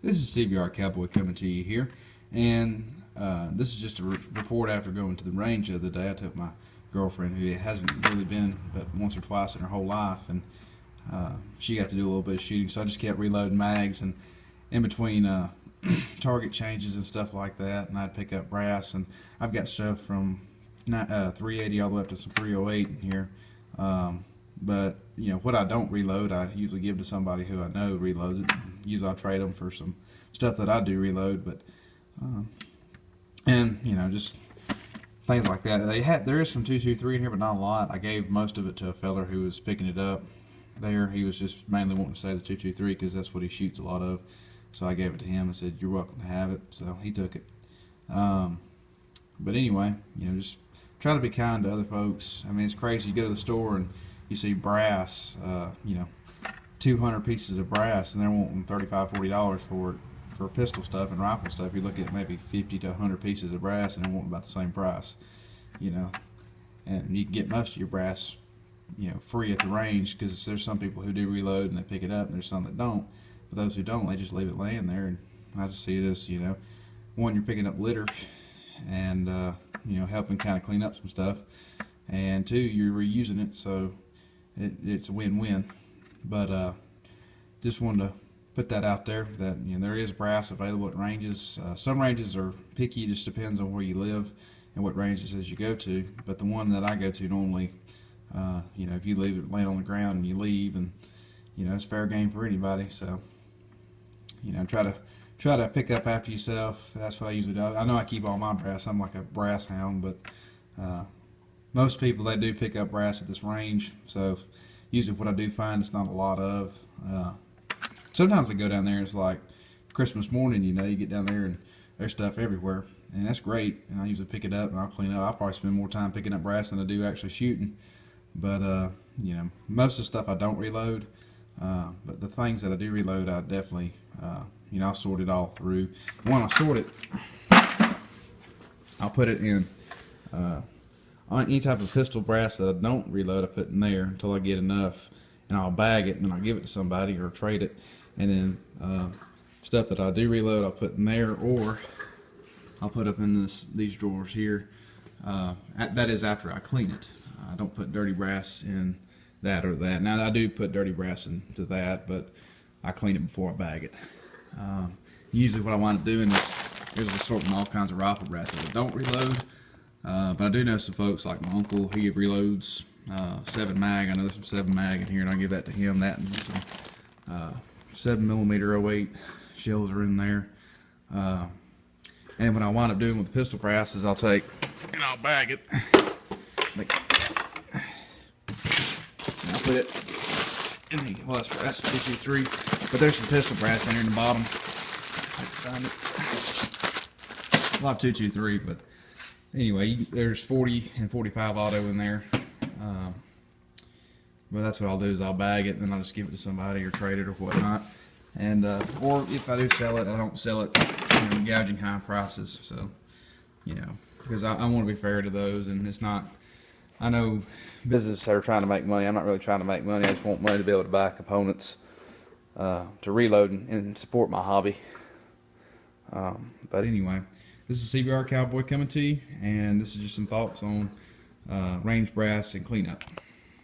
This is CBR Cowboy coming to you here, and this is just a report after going to the range the other day. I took my girlfriend, who hasn't really been but once or twice in her whole life, and she got to do a little bit of shooting, so I just kept reloading mags, and in between target changes and stuff like that, and I'd pick up brass, and I've got stuff from 380 all the way up to some 308 in here. But you know, what I don't reload, I usually give to somebody who I know reloads it. Usually I'll trade them for some stuff that I do reload, but and you know, just things like that. There is some 223 in here, but not a lot. I gave most of it to a feller who was picking it up there. He was just mainly wanting to say the 223 because that's what he shoots a lot of. So I gave it to him and said, "You're welcome to have it." So he took it. But anyway, you know, just try to be kind to other folks. I mean, it's crazy. You go to the store and you see brass, you know, 200 pieces of brass, and they're wanting $35–40 for it, for pistol stuff and rifle stuff. You look at maybe 50 to 100 pieces of brass, and they're wanting about the same price, you know. And you can get most of your brass, you know, free at the range, because there's some people who do reload and they pick it up, and there's some that don't. But those who don't, they just leave it laying there. And I just see it as, you know, one, you're picking up litter, and you know, helping kind of clean up some stuff, and two, you're reusing it, so it's a win-win. But just wanted to put that out there, that you know, there is brass available at ranges. Some ranges are picky. It just depends on where you live and what ranges you go to. But the one that I go to normally, you know, if you leave it laying on the ground and you leave, and you know, it's fair game for anybody. So you know, try to pick up after yourself. That's what I usually do. I know I keep all my brass. I'm like a brass hound, but most people, they do pick up brass at this range. So usually what I do find, it's not a lot of. Sometimes I go down there, it's like Christmas morning, you know, you get down there and there's stuff everywhere, and that's great. And I usually pick it up and I'll clean it up. I'll probably spend more time picking up brass than I do actually shooting. But you know, most of the stuff I don't reload. But the things that I do reload, I definitely, you know, I'll sort it all through. When I sort it, I'll put it in on any type of pistol brass that I don't reload. I put in there until I get enough, and I'll bag it, and then I'll give it to somebody or trade it. And then stuff that I do reload, I'll put in there, or I'll put up in these drawers here. That is after I clean it. I don't put dirty brass in that or that. Now I do put dirty brass into that, but I clean it before I bag it. Usually what I wind up doing is assorting all kinds of rifle brass that I don't reload. But I do know some folks like my uncle. He reloads 7 mag. I know there's some 7 mag in here, and I'll give that to him. That and some 7mm 08 shells are in there. And what I wind up doing with the pistol brass is I'll take and I'll bag it. I'll put it in the, well, that's 223, but there's some pistol brass in here in the bottom. I can find it. A lot of 223, but anyway, there's 40 and 45 auto in there. But that's what I'll do, is I'll bag it, and then I'll just give it to somebody or trade it or whatnot. And or if I do sell it, I don't sell it, you know, gouging high prices. So, you know, because I want to be fair to those, and it's not. I know businesses are trying to make money. I'm not really trying to make money. I just want money to be able to buy components to reload and support my hobby. But anyway, this is CBR Cowboy coming to you, and this is just some thoughts on range brass and cleanup.